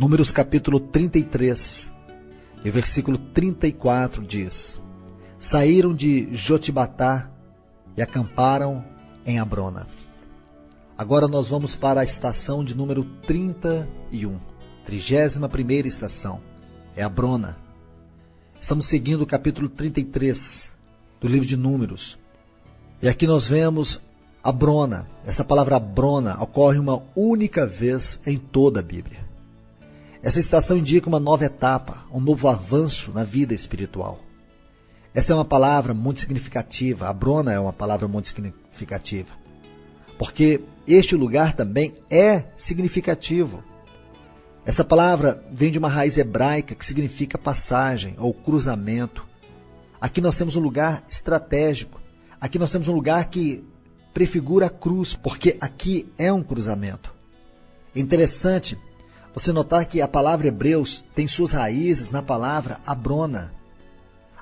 Números capítulo 33, e o versículo 34 diz: saíram de Jotibatá e acamparam em Abrona. Agora nós vamos para a estação de número 31, 31ª estação, é Abrona. Estamos seguindo o capítulo 33 do livro de Números. E aqui nós vemos Abrona. Essa palavra Abrona ocorre uma única vez em toda a Bíblia. Essa estação indica uma nova etapa, um novo avanço na vida espiritual. Esta é uma palavra muito significativa. Abrona é uma palavra muito significativa, porque este lugar também é significativo. Essa palavra vem de uma raiz hebraica que significa passagem ou cruzamento. Aqui nós temos um lugar estratégico. Aqui nós temos um lugar que prefigura a cruz, porque aqui é um cruzamento. É interessante você notar que a palavra Hebreus tem suas raízes na palavra Abrona.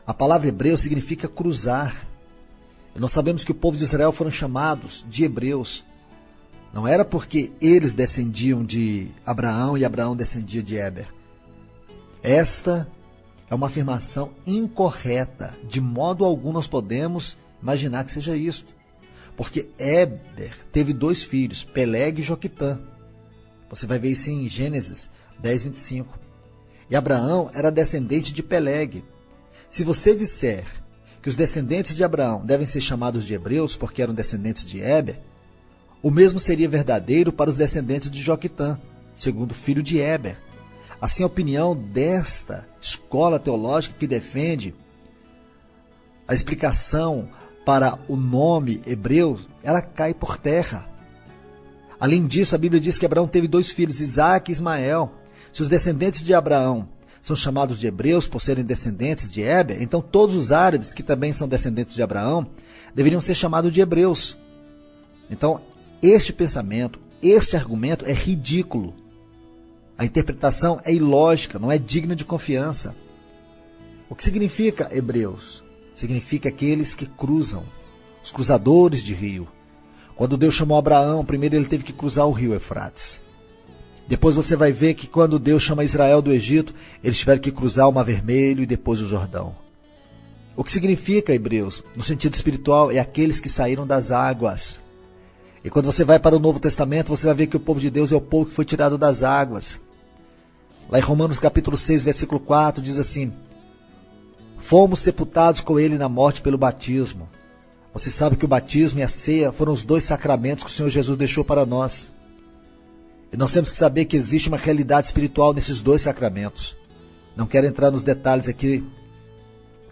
A palavra hebreu significa cruzar. E nós sabemos que o povo de Israel foram chamados de hebreus. Não era porque eles descendiam de Abraão e Abraão descendia de Éber. Esta é uma afirmação incorreta. De modo algum nós podemos imaginar que seja isso. Porque Éber teve 2 filhos, Peleg e Joquitã. Você vai ver isso em Gênesis 10, 25. E Abraão era descendente de Peleg. Se você disser que os descendentes de Abraão devem ser chamados de hebreus porque eram descendentes de Éber, o mesmo seria verdadeiro para os descendentes de Joquitã, segundo filho de Éber. Assim, a opinião desta escola teológica que defende a explicação para o nome hebreu, ela cai por terra. Além disso, a Bíblia diz que Abraão teve 2 filhos, Isaque e Ismael. Se os descendentes de Abraão são chamados de hebreus por serem descendentes de Éber, então todos os árabes, que também são descendentes de Abraão, deveriam ser chamados de hebreus. Então, este pensamento, este argumento é ridículo. A interpretação é ilógica, não é digna de confiança. O que significa hebreus? Significa aqueles que cruzam, os cruzadores de rio. Quando Deus chamou Abraão, primeiro ele teve que cruzar o rio Eufrates. Depois você vai ver que quando Deus chama Israel do Egito, eles tiveram que cruzar o Mar Vermelho e depois o Jordão. O que significa hebreus, no sentido espiritual, é aqueles que saíram das águas. E quando você vai para o Novo Testamento, você vai ver que o povo de Deus é o povo que foi tirado das águas. Lá em Romanos capítulo 6, versículo 4, diz assim: fomos sepultados com ele na morte pelo batismo. Você sabe que o batismo e a ceia foram os 2 sacramentos que o Senhor Jesus deixou para nós. E nós temos que saber que existe uma realidade espiritual nesses 2 sacramentos. Não quero entrar nos detalhes aqui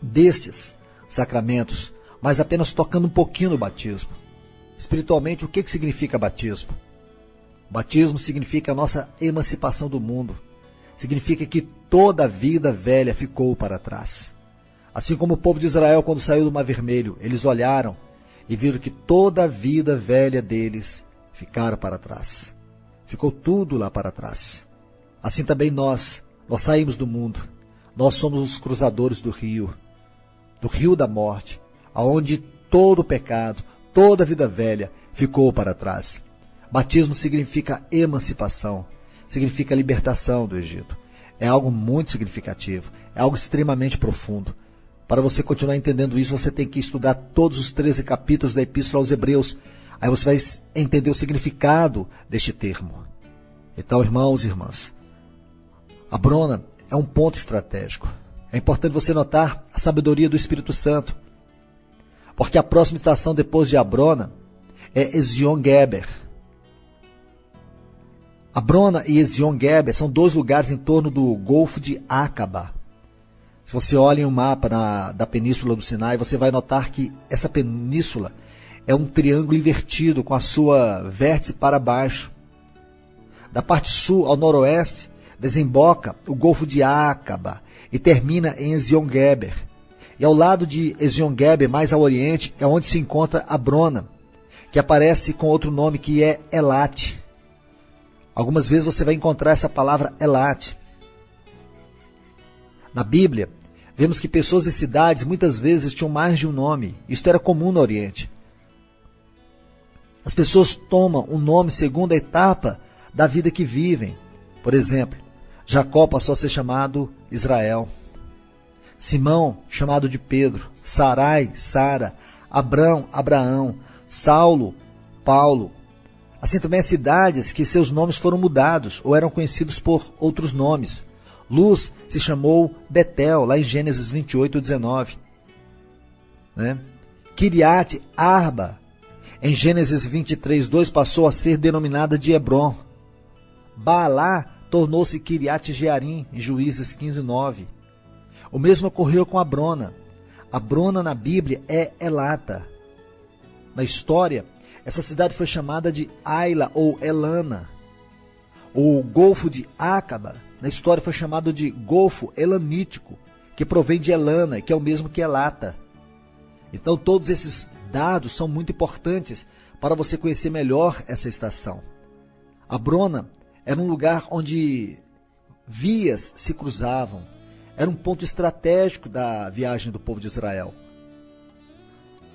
desses sacramentos, mas apenas tocando um pouquinho no batismo. Espiritualmente, o que significa batismo? Batismo significa a nossa emancipação do mundo. Significa que toda a vida velha ficou para trás. Assim como o povo de Israel, quando saiu do Mar Vermelho, eles olharam e viram que toda a vida velha deles ficaram para trás. Ficou tudo lá para trás. Assim também nós saímos do mundo. Nós somos os cruzadores do rio da morte, aonde todo o pecado, toda a vida velha ficou para trás. Batismo significa emancipação, significa libertação do Egito. É algo muito significativo, é algo extremamente profundo. Para você continuar entendendo isso, você tem que estudar todos os 13 capítulos da Epístola aos Hebreus. Aí você vai entender o significado deste termo. Então, irmãos e irmãs, Abrona é um ponto estratégico. É importante você notar a sabedoria do Espírito Santo, porque a próxima estação depois de Abrona é Ezion-Geber. Abrona e Ezion-Geber são 2 lugares em torno do Golfo de Acaba. Se você olha em um mapa da Península do Sinai, você vai notar que essa península é um triângulo invertido com a sua vértice para baixo. Da parte sul ao noroeste, desemboca o Golfo de Acaba e termina em Ezion-Geber. E ao lado de Ezion-Geber, mais ao oriente, é onde se encontra Abrona, que aparece com outro nome que é Elat. Algumas vezes você vai encontrar essa palavra Elat. Na Bíblia, vemos que pessoas e cidades muitas vezes tinham mais de um nome. Isto era comum no Oriente. As pessoas tomam um nome segundo a etapa da vida que vivem. Por exemplo, Jacó passou a ser chamado Israel. Simão, chamado de Pedro. Sarai, Sara. Abrão, Abraão. Saulo, Paulo. Assim também as cidades que seus nomes foram mudados ou eram conhecidos por outros nomes. Luz se chamou Betel, lá em Gênesis 28, 19. Kiriat Arba, em Gênesis 23, 2, passou a ser denominada de Hebron. Baalá tornou-se Kiriat Jearim, em Juízes 15, 9. O mesmo ocorreu com Abrona. Abrona na Bíblia é Elata. Na história, essa cidade foi chamada de Aila ou Elana. O Golfo de Acaba, na história, foi chamado de Golfo Elanítico, que provém de Elana, que é o mesmo que Elata. Então, todos esses dados são muito importantes para você conhecer melhor essa estação. Abrona era um lugar onde vias se cruzavam. Era um ponto estratégico da viagem do povo de Israel.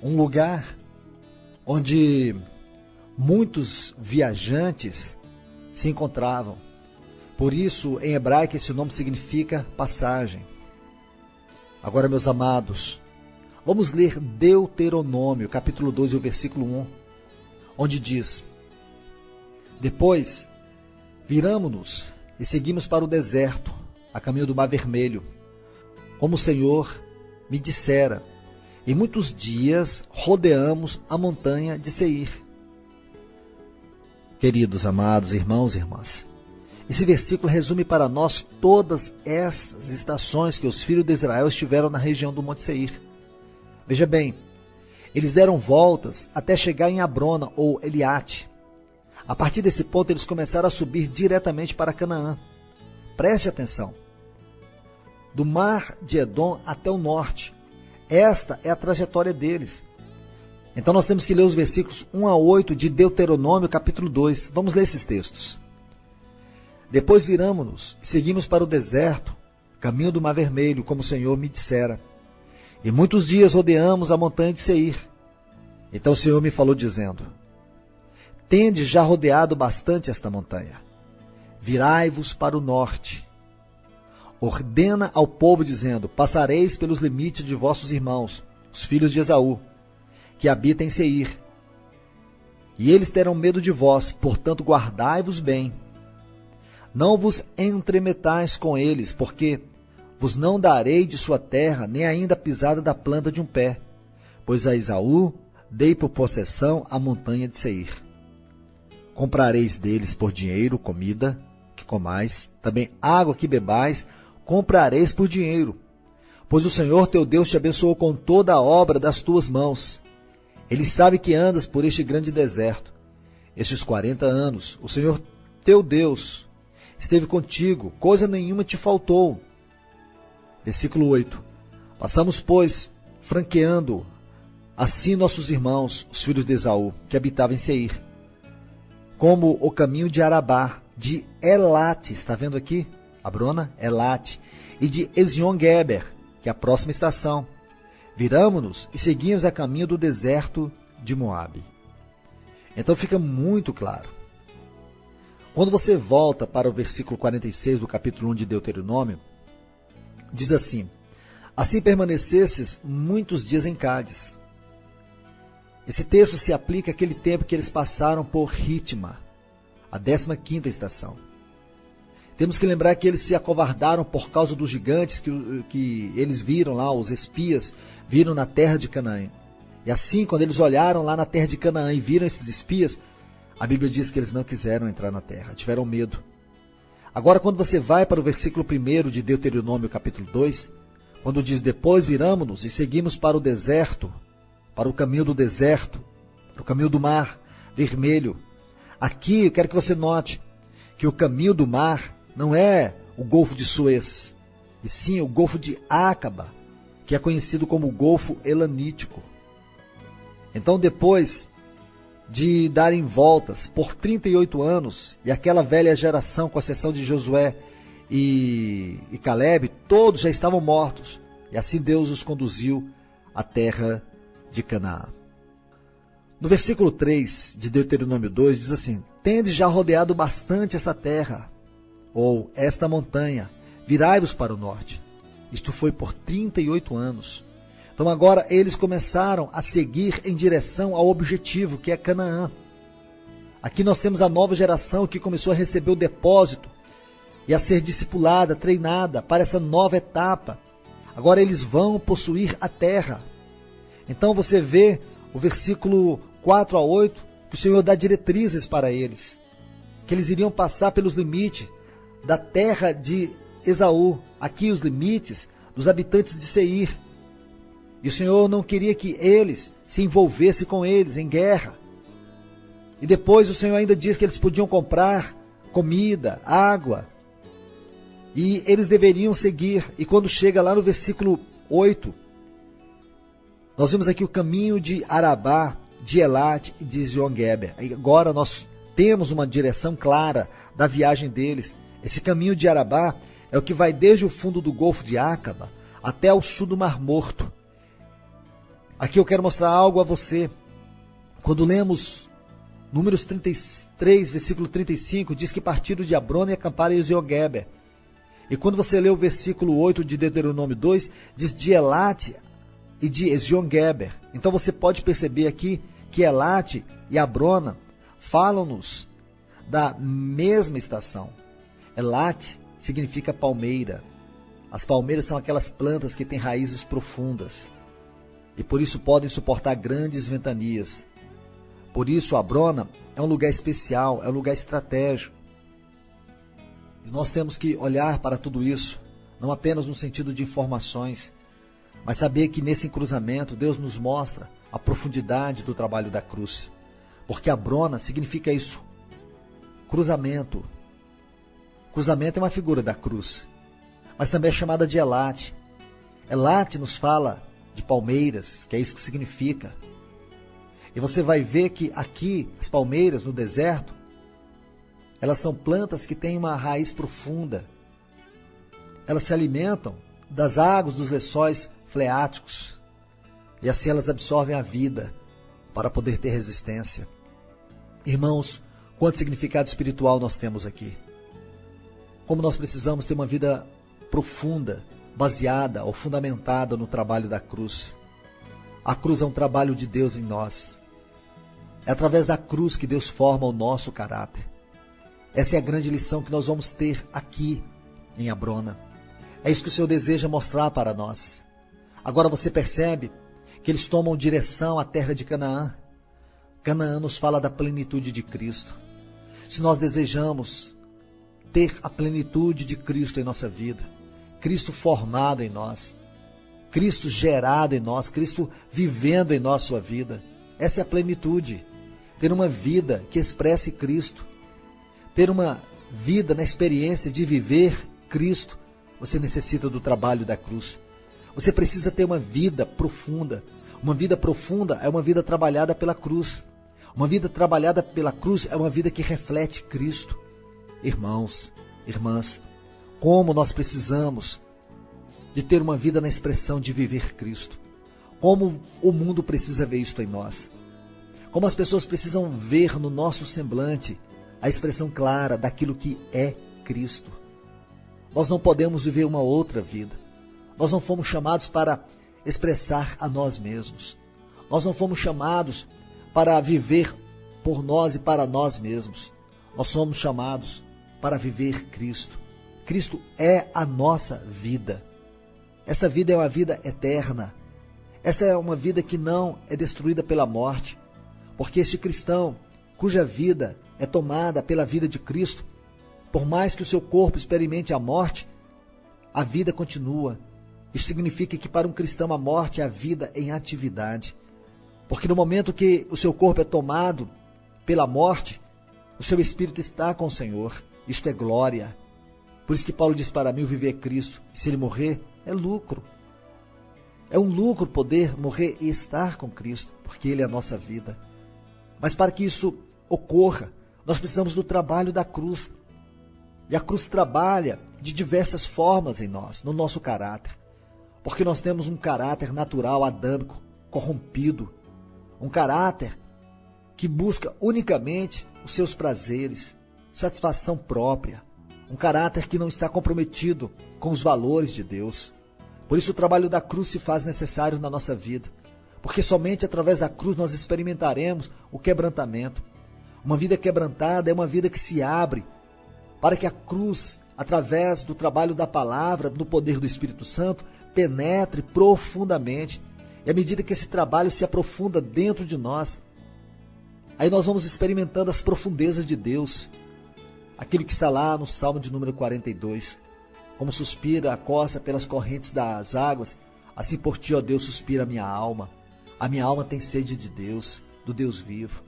Um lugar onde muitos viajantes se encontravam. Por isso, em hebraico, esse nome significa passagem. Agora, meus amados, vamos ler Deuteronômio, capítulo 2, o versículo 1, onde diz: Depois, viramo-nos e seguimos para o deserto, a caminho do Mar Vermelho, como o Senhor me dissera, e muitos dias rodeamos a montanha de Seir. Queridos, amados, irmãos e irmãs, esse versículo resume para nós todas estas estações que os filhos de Israel estiveram na região do Monte Seir. Veja bem, eles deram voltas até chegar em Abrona ou Eliate. A partir desse ponto, eles começaram a subir diretamente para Canaã. Preste atenção. Do mar de Edom até o norte. Esta é a trajetória deles. Então nós temos que ler os versículos 1 a 8 de Deuteronômio, capítulo 2. Vamos ler esses textos. Depois viramo-nos e seguimos para o deserto, caminho do Mar Vermelho, como o Senhor me dissera. E muitos dias rodeamos a montanha de Seir. Então o Senhor me falou dizendo: Tendes já rodeado bastante esta montanha. Virai-vos para o norte. Ordena ao povo dizendo: Passareis pelos limites de vossos irmãos, os filhos de Esaú, que habitam em Seir. E eles terão medo de vós, portanto guardai-vos bem. Não vos entremetais com eles, porque vos não darei de sua terra, nem ainda a pisada da planta de um pé, pois a Esaú dei por possessão a montanha de Seir. Comprareis deles por dinheiro comida que comais, também água que bebais, comprareis por dinheiro, pois o Senhor teu Deus te abençoou com toda a obra das tuas mãos. Ele sabe que andas por este grande deserto. Estes 40 anos, o Senhor teu Deus esteve contigo, coisa nenhuma te faltou. Versículo 8. Passamos, pois, franqueando assim nossos irmãos, os filhos de Esaú, que habitavam em Seir, como o caminho de Arabá, de Elate, está vendo aqui? Abrona, Elate, e de Ezion-Geber, que é a próxima estação. Viramo-nos e seguimos a caminho do deserto de Moabe. Então fica muito claro. Quando você volta para o versículo 46 do capítulo 1 de Deuteronômio, diz assim: Assim permanecestes muitos dias em Cádiz. Esse texto se aplica àquele tempo que eles passaram por Ritma, a 15ª estação. Temos que lembrar que eles se acovardaram por causa dos gigantes que eles viram lá, os espias, viram na terra de Canaã. E assim, quando eles olharam lá na terra de Canaã e viram esses espias, a Bíblia diz que eles não quiseram entrar na terra, tiveram medo. Agora, quando você vai para o versículo 1 de Deuteronômio, capítulo 2, quando diz: Depois viramo-nos e seguimos para o deserto, para o caminho do deserto, para o caminho do Mar Vermelho. Aqui eu quero que você note que o caminho do mar não é o Golfo de Suez, e sim o Golfo de Acaba, que é conhecido como o Golfo Elanítico. Então, depois de darem voltas por 38 anos, e aquela velha geração, com exceção de Josué e Calebe, todos já estavam mortos, e assim Deus os conduziu à terra de Canaã. No versículo 3 de Deuteronômio 2 diz assim: Tendes já rodeado bastante essa terra, ou esta montanha, virai-vos para o norte. Isto foi por 38 anos. Então agora eles começaram a seguir em direção ao objetivo, que é Canaã. Aqui nós temos a nova geração que começou a receber o depósito e a ser discipulada, treinada para essa nova etapa. Agora eles vão possuir a terra. Então você vê o versículo 4 a 8, que o Senhor dá diretrizes para eles, que eles iriam passar pelos limites da terra de Esaú, aqui os limites dos habitantes de Seir. E o Senhor não queria que eles se envolvessem com eles em guerra. E depois o Senhor ainda diz que eles podiam comprar comida, água, e eles deveriam seguir. E quando chega lá no versículo 8, nós vimos aqui o caminho de Arabá, de Elat e de Ezion-Geber. Agora nós temos uma direção clara da viagem deles. Esse caminho de Arabá é o que vai desde o fundo do Golfo de Acaba até o sul do Mar Morto. Aqui eu quero mostrar algo a você. Quando lemos Números 33, versículo 35, diz que partiram de Abrona e acamparam em Ezion-Geber. E quando você lê o versículo 8 de Deuteronômio 2, diz de Elat e de Ezion-Geber. Então você pode perceber aqui que Elat e Abrona falam-nos da mesma estação. Elat significa palmeira. As palmeiras são aquelas plantas que têm raízes profundas e por isso podem suportar grandes ventanias. Por isso Abrona é um lugar especial, é um lugar estratégico. E nós temos que olhar para tudo isso, não apenas no sentido de informações, mas saber que nesse cruzamento Deus nos mostra a profundidade do trabalho da cruz. Porque Abrona significa isso, cruzamento. Cruzamento é uma figura da cruz, mas também é chamada de Elat. Elat nos fala de palmeiras, que é isso que significa. E você vai ver que aqui, as palmeiras no deserto, elas são plantas que têm uma raiz profunda. Elas se alimentam das águas dos lençóis freáticos. E assim elas absorvem a vida para poder ter resistência. Irmãos, quanto significado espiritual nós temos aqui. Como nós precisamos ter uma vida profunda, baseada ou fundamentada no trabalho da cruz. A cruz é um trabalho de Deus em nós. É através da cruz que Deus forma o nosso caráter. Essa é a grande lição que nós vamos ter aqui em Abrona. É isso que o Senhor deseja mostrar para nós. Agora você percebe que eles tomam direção à terra de Canaã. Canaã nos fala da plenitude de Cristo. Se nós desejamos ter a plenitude de Cristo em nossa vida, Cristo formado em nós, Cristo gerado em nós, Cristo vivendo em nós sua vida, essa é a plenitude. Ter uma vida que expresse Cristo, ter uma vida na experiência de viver Cristo, você necessita do trabalho da cruz. Você precisa ter uma vida profunda. Uma vida profunda é uma vida trabalhada pela cruz. Uma vida trabalhada pela cruz é uma vida que reflete Cristo. Irmãos, irmãs, como nós precisamos de ter uma vida na expressão de viver Cristo. Como o mundo precisa ver isto em nós. Como as pessoas precisam ver no nosso semblante a expressão clara daquilo que é Cristo. Nós não podemos viver uma outra vida. Nós não fomos chamados para expressar a nós mesmos. Nós não fomos chamados para viver por nós e para nós mesmos. Nós somos chamados para viver Cristo. Cristo é a nossa vida. Esta vida é uma vida eterna. Esta é uma vida que não é destruída pela morte. Porque este cristão, cuja vida é tomada pela vida de Cristo, por mais que o seu corpo experimente a morte, a vida continua. Isso significa que para um cristão a morte é a vida em atividade. Porque no momento que o seu corpo é tomado pela morte, o seu espírito está com o Senhor. Isto é glória. Por isso que Paulo diz: para mim o viver é Cristo, e se ele morrer, é lucro. É um lucro poder morrer e estar com Cristo, porque ele é a nossa vida. Mas para que isso ocorra, nós precisamos do trabalho da cruz. E a cruz trabalha de diversas formas em nós, no nosso caráter. Porque nós temos um caráter natural, adâmico, corrompido. Um caráter que busca unicamente os seus prazeres, satisfação própria. um caráter que não está comprometido com os valores de Deus. Por isso o trabalho da cruz se faz necessário na nossa vida, porque somente através da cruz nós experimentaremos o quebrantamento. Uma vida quebrantada é uma vida que se abre para que a cruz, através do trabalho da palavra, no poder do Espírito Santo, penetre profundamente. E à medida que esse trabalho se aprofunda dentro de nós, aí nós vamos experimentando as profundezas de Deus. Aquilo que está lá no Salmo de número 42. Como suspira a costa pelas correntes das águas, assim por ti, ó Deus, suspira a minha alma. A minha alma tem sede de Deus, do Deus vivo.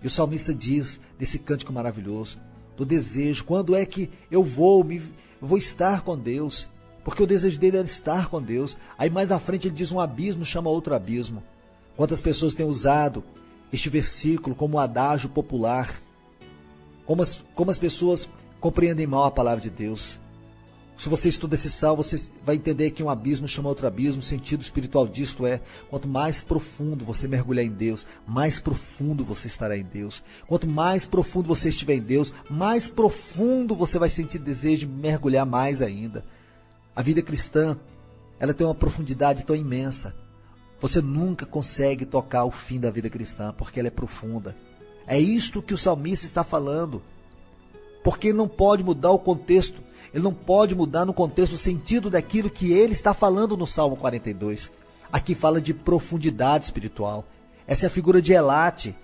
E o salmista diz desse cântico maravilhoso, do desejo, quando é que eu vou estar com Deus? Porque o desejo dele era estar com Deus. Aí mais à frente ele diz um abismo chama outro abismo. Quantas pessoas têm usado este versículo como um adágio popular? Como as pessoas compreendem mal a palavra de Deus. Se você estuda esse salmo, você vai entender que um abismo chama outro abismo. O sentido espiritual disto é, quanto mais profundo você mergulhar em Deus, mais profundo você estará em Deus. Quanto mais profundo você estiver em Deus, mais profundo você vai sentir desejo de mergulhar mais ainda. A vida cristã, ela tem uma profundidade tão imensa. Você nunca consegue tocar o fim da vida cristã, porque ela é profunda. É isto que o salmista está falando. Porque ele não pode mudar o contexto. Ele não pode mudar no contexto o sentido daquilo que ele está falando no Salmo 42. Aqui fala de profundidade espiritual. Essa é a figura de Elate.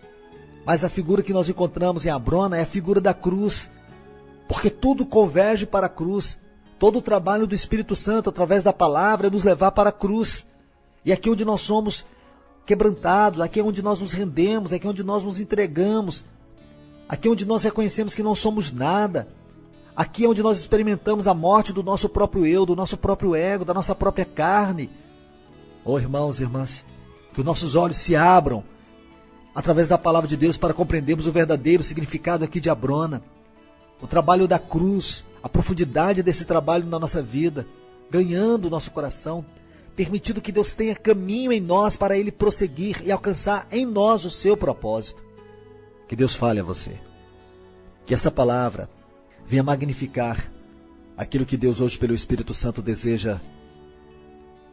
Mas a figura que nós encontramos em Abrona é a figura da cruz. Porque tudo converge para a cruz. Todo o trabalho do Espírito Santo, através da palavra, é nos levar para a cruz. E aqui onde nós somos quebrantados, aqui é onde nós nos rendemos, aqui é onde nós nos entregamos. Aqui é onde nós reconhecemos que não somos nada. Aqui é onde nós experimentamos a morte do nosso próprio eu, do nosso próprio ego, da nossa própria carne. Oh, irmãos e irmãs, que os nossos olhos se abram através da palavra de Deus para compreendermos o verdadeiro significado aqui de Abrona. O trabalho da cruz, a profundidade desse trabalho na nossa vida, ganhando o nosso coração, permitindo que Deus tenha caminho em nós para Ele prosseguir e alcançar em nós o seu propósito. Que Deus fale a você. Que essa palavra venha magnificar aquilo que Deus hoje pelo Espírito Santo deseja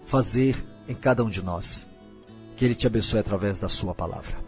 fazer em cada um de nós. Que Ele te abençoe através da sua palavra.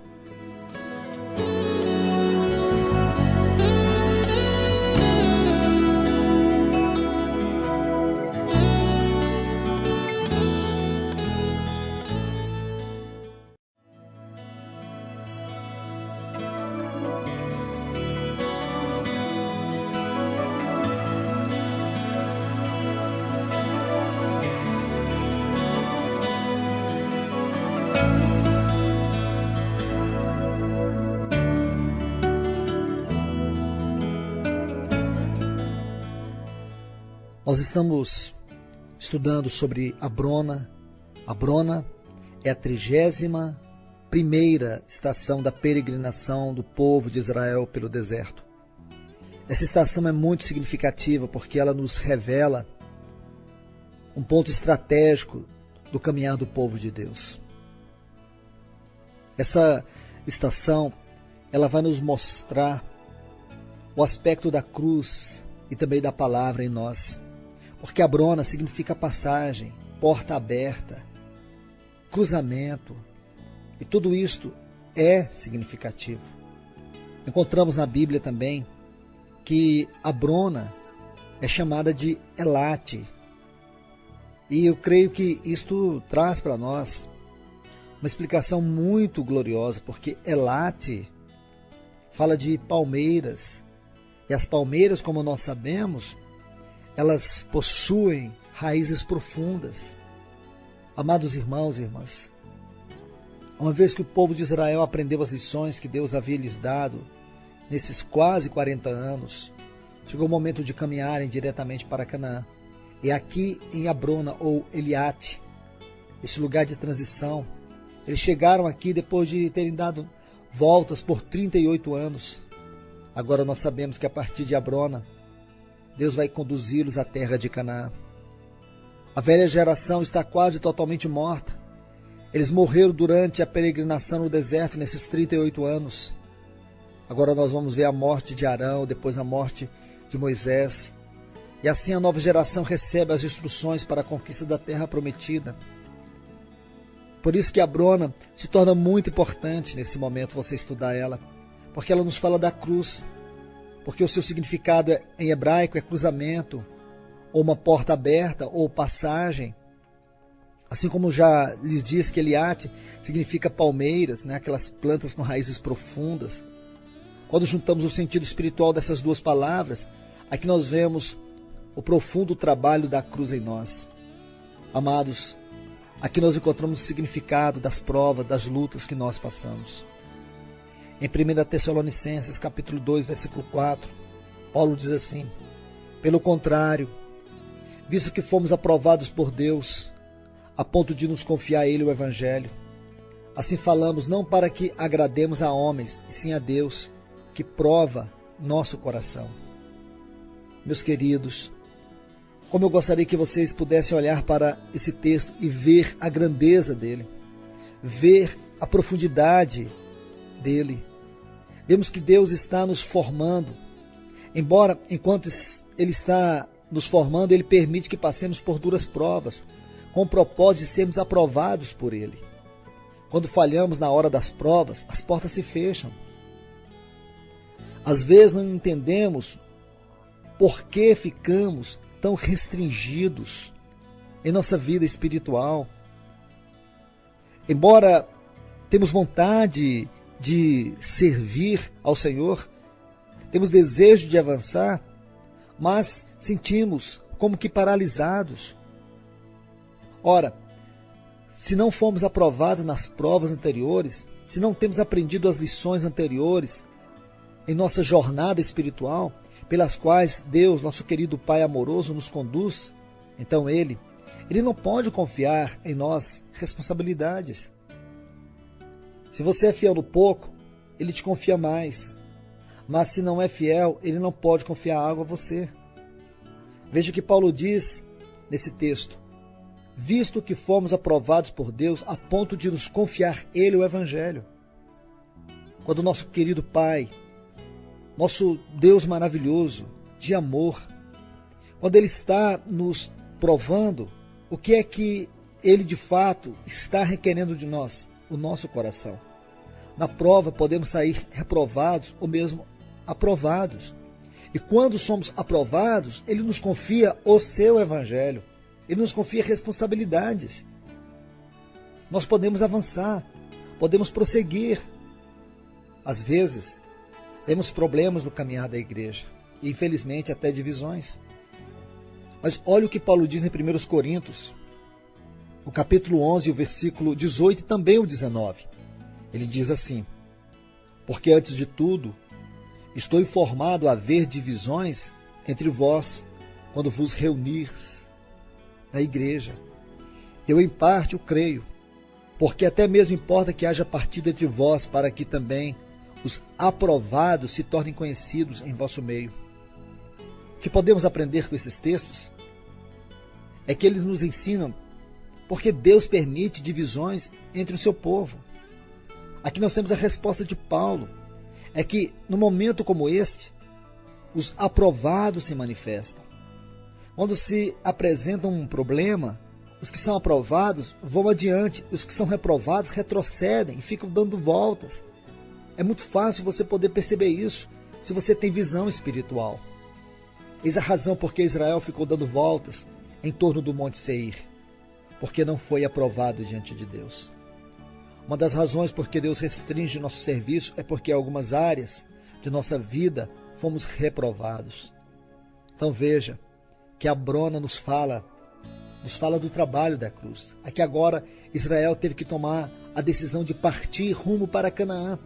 Nós estamos estudando sobre Abrona. Abrona é a 31ª estação da peregrinação do povo de Israel pelo deserto. Essa estação é muito significativa porque ela nos revela um ponto estratégico do caminhar do povo de Deus. Essa estação, ela vai nos mostrar o aspecto da cruz e também da palavra em nós. Porque Abrona significa passagem, porta aberta, cruzamento. E tudo isto é significativo. Encontramos na Bíblia também que Abrona é chamada de Elate. E eu creio que isto traz para nós uma explicação muito gloriosa, porque Elate fala de palmeiras. E as palmeiras, como nós sabemos, elas possuem raízes profundas. Amados irmãos e irmãs, uma vez que o povo de Israel aprendeu as lições que Deus havia lhes dado nesses quase 40 anos, chegou o momento de caminharem diretamente para Canaã. E aqui em Abrona, ou Eliate, esse lugar de transição, eles chegaram aqui depois de terem dado voltas por 38 anos. Agora nós sabemos que a partir de Abrona, Deus vai conduzi-los à terra de Canaã. A velha geração está quase totalmente morta. Eles morreram durante a peregrinação no deserto nesses 38 anos. Agora nós vamos ver a morte de Arão, depois a morte de Moisés, e assim a nova geração recebe as instruções para a conquista da terra prometida. Por isso que Abrona se torna muito importante nesse momento você estudar ela, porque ela nos fala da cruz, porque o seu significado em hebraico é cruzamento, ou uma porta aberta, ou passagem. Assim como já lhes diz que Eliate significa palmeiras, né? Aquelas plantas com raízes profundas. Quando juntamos o sentido espiritual dessas duas palavras, aqui nós vemos o profundo trabalho da cruz em nós. Amados, aqui nós encontramos o significado das provas, das lutas que nós passamos. Em 1 Tessalonicenses, capítulo 2, versículo 4, Paulo diz assim: pelo contrário, visto que fomos aprovados por Deus, a ponto de nos confiar a Ele o Evangelho, assim falamos não para que agrademos a homens, e sim a Deus, que prova nosso coração. Meus queridos, como eu gostaria que vocês pudessem olhar para esse texto e ver a grandeza dele, ver a profundidade dele. Vemos que Deus está nos formando, embora enquanto Ele está nos formando, Ele permite que passemos por duras provas, com o propósito de sermos aprovados por Ele. Quando falhamos na hora das provas, as portas se fecham. Às vezes não entendemos por que ficamos tão restringidos em nossa vida espiritual. Embora temos vontade de servir ao Senhor, temos desejo de avançar, mas sentimos como que paralisados. Ora, se não fomos aprovados nas provas anteriores, se não temos aprendido as lições anteriores em nossa jornada espiritual, pelas quais Deus, nosso querido Pai amoroso, nos conduz, então Ele não pode confiar em nós responsabilidades. Se você é fiel no pouco, Ele te confia mais. Mas se não é fiel, Ele não pode confiar algo a você. Veja o que Paulo diz nesse texto: visto que fomos aprovados por Deus a ponto de nos confiar Ele o Evangelho. Quando o nosso querido Pai, nosso Deus maravilhoso, de amor, quando Ele está nos provando, o que é que Ele de fato está requerendo de nós? O nosso coração. Na prova podemos sair reprovados ou mesmo aprovados. E quando somos aprovados, Ele nos confia o seu Evangelho. Ele nos confia responsabilidades. Nós podemos avançar, podemos prosseguir. Às vezes, temos problemas no caminhar da igreja, e infelizmente até divisões. Mas olha o que Paulo diz em 1 Coríntios, o capítulo 11, o versículo 18 e também o 19. Ele diz assim: porque antes de tudo, estou informado a haver divisões entre vós, quando vos reunir na igreja. Eu em parte o creio, porque até mesmo importa que haja partido entre vós, para que também os aprovados se tornem conhecidos em vosso meio. O que podemos aprender com esses textos é que eles nos ensinam porque Deus permite divisões entre o seu povo. Aqui nós temos a resposta de Paulo, é que no momento como este, os aprovados se manifestam. Quando se apresenta um problema, os que são aprovados vão adiante, os que são reprovados retrocedem e ficam dando voltas. É muito fácil você poder perceber isso se você tem visão espiritual. Eis a razão por que Israel ficou dando voltas em torno do Monte Seir, porque não foi aprovado diante de Deus. Uma das razões por que Deus restringe nosso serviço é porque em algumas áreas de nossa vida fomos reprovados. Então veja que Abrona nos fala do trabalho da cruz. Aqui agora Israel teve que tomar a decisão de partir rumo para Canaã,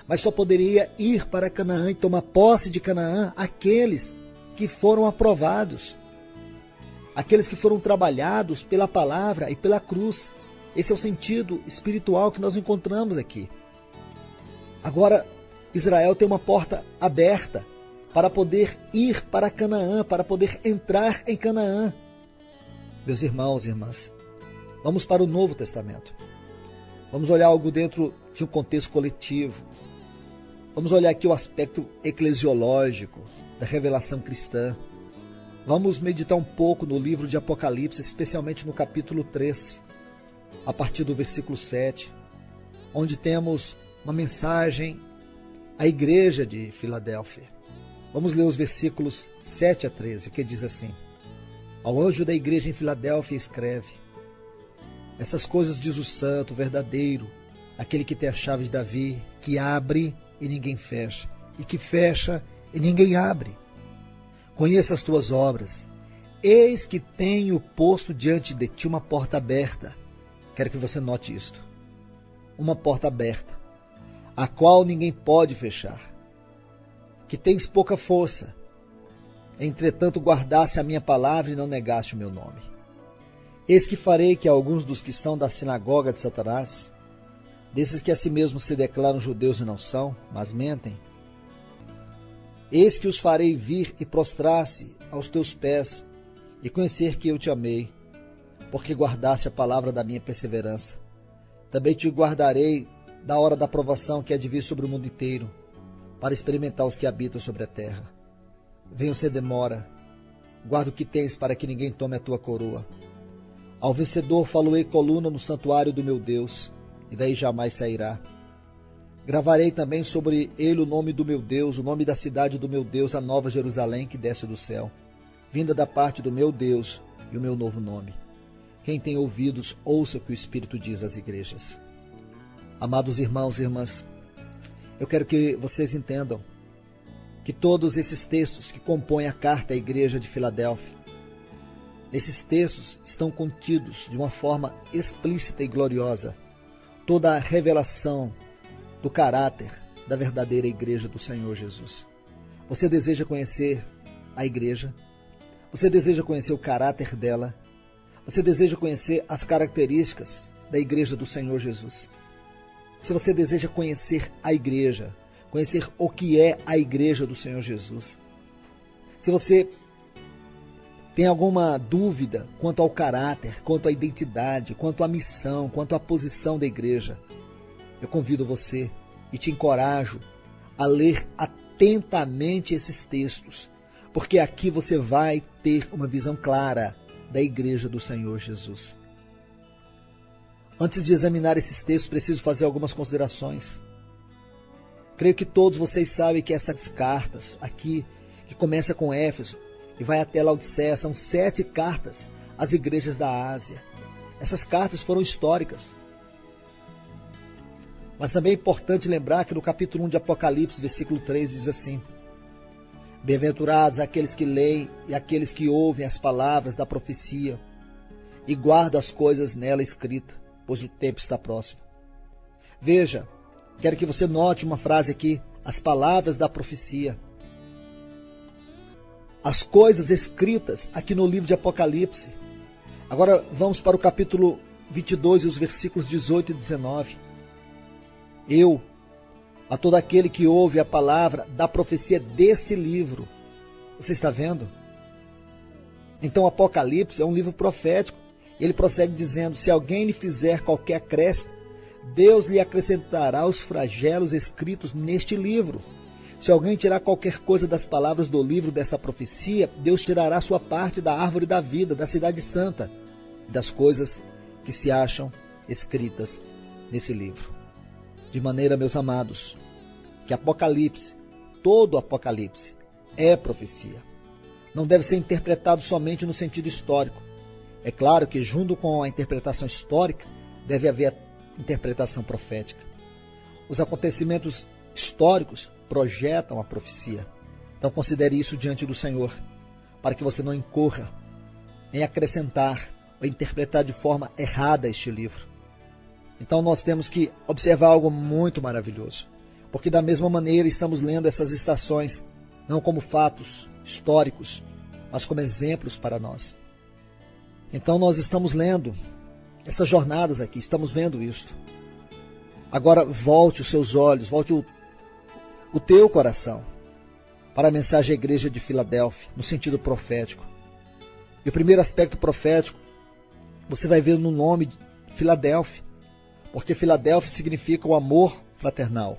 mas só poderia ir para Canaã e tomar posse de Canaã aqueles que foram aprovados, aqueles que foram trabalhados pela palavra e pela cruz. Esse é o sentido espiritual que nós encontramos aqui. Agora, Israel tem uma porta aberta para poder ir para Canaã, para poder entrar em Canaã. Meus irmãos e irmãs, vamos para o Novo Testamento. Vamos olhar algo dentro de um contexto coletivo. Vamos olhar aqui o aspecto eclesiológico. da revelação cristã. Vamos meditar um pouco no livro de Apocalipse, especialmente no capítulo 3, a partir do versículo 7, onde temos uma mensagem à igreja de Filadélfia. Vamos ler os versículos 7 a 13, que diz assim: Ao anjo da igreja em Filadélfia escreve: Estas coisas diz o santo, o verdadeiro, aquele que tem a chave de Davi, que abre e ninguém fecha, e que fecha e ninguém abre. Conheço as tuas obras. Eis que tenho posto diante de ti uma porta aberta. Quero que você note isto. Uma porta aberta, a qual ninguém pode fechar. Que tens pouca força. Entretanto, guardaste a minha palavra e não negaste o meu nome. Eis que farei que alguns dos que são da sinagoga de Satanás, desses que a si mesmos se declaram judeus e não são, mas mentem, eis que os farei vir e prostrar-se aos teus pés e conhecer que eu te amei, porque guardaste a palavra da minha perseverança. Também te guardarei da hora da provação que há de vir sobre o mundo inteiro, para experimentar os que habitam sobre a terra. Venho sem demora, guarda o que tens para que ninguém tome a tua coroa. Ao vencedor faloei coluna no santuário do meu Deus, e daí jamais sairá. Gravarei também sobre ele o nome do meu Deus, o nome da cidade do meu Deus, a nova Jerusalém que desce do céu, vinda da parte do meu Deus, e o meu novo nome. Quem tem ouvidos, ouça o que o Espírito diz às igrejas. Amados irmãos e irmãs, eu quero que vocês entendam que todos esses textos que compõem a carta à igreja de Filadélfia, nesses textos estão contidos de uma forma explícita e gloriosa toda a revelação do caráter da verdadeira igreja do Senhor Jesus. Você deseja conhecer a igreja? Você deseja conhecer o caráter dela? Você deseja conhecer as características da igreja do Senhor Jesus? Se você deseja conhecer a igreja, conhecer o que é a igreja do Senhor Jesus, se você tem alguma dúvida quanto ao caráter, quanto à identidade, quanto à missão, quanto à posição da igreja, eu convido você e te encorajo a ler atentamente esses textos, porque aqui você vai ter uma visão clara da igreja do Senhor Jesus. Antes de examinar esses textos, preciso fazer algumas considerações. Creio que todos vocês sabem que estas cartas aqui, que começa com Éfeso e vai até Laodiceia, são 7 cartas às igrejas da Ásia. Essas cartas foram históricas. Mas também é importante lembrar que no capítulo 1 de Apocalipse, versículo 3, diz assim: Bem-aventurados aqueles que leem e aqueles que ouvem as palavras da profecia e guardam as coisas nela escritas, pois o tempo está próximo. Veja, quero que você note uma frase aqui: as palavras da profecia. As coisas escritas aqui no livro de Apocalipse. Agora vamos para o capítulo 22 e os versículos 18 e 19. Eu, a todo aquele que ouve a palavra da profecia deste livro. Você está vendo? Então Apocalipse é um livro profético. Ele prossegue dizendo: se alguém lhe fizer qualquer acréscimo, Deus lhe acrescentará os flagelos escritos neste livro. Se alguém tirar qualquer coisa das palavras do livro dessa profecia, Deus tirará sua parte da árvore da vida, da cidade santa, das coisas que se acham escritas nesse livro. De maneira, meus amados, que Apocalipse, todo Apocalipse, é profecia. Não deve ser interpretado somente no sentido histórico. É claro que, junto com a interpretação histórica, deve haver a interpretação profética. Os acontecimentos históricos projetam a profecia. Então considere isso diante do Senhor, para que você não incorra em acrescentar ou interpretar de forma errada este livro. Então nós temos que observar algo muito maravilhoso, porque da mesma maneira estamos lendo essas estações, não como fatos históricos, mas como exemplos para nós. Então nós estamos lendo essas jornadas aqui, estamos vendo isto. Agora volte os seus olhos, volte o teu coração para a mensagem à igreja de Filadélfia, no sentido profético. E o primeiro aspecto profético, você vai ver no nome de Filadélfia, porque Filadélfia significa o amor fraternal.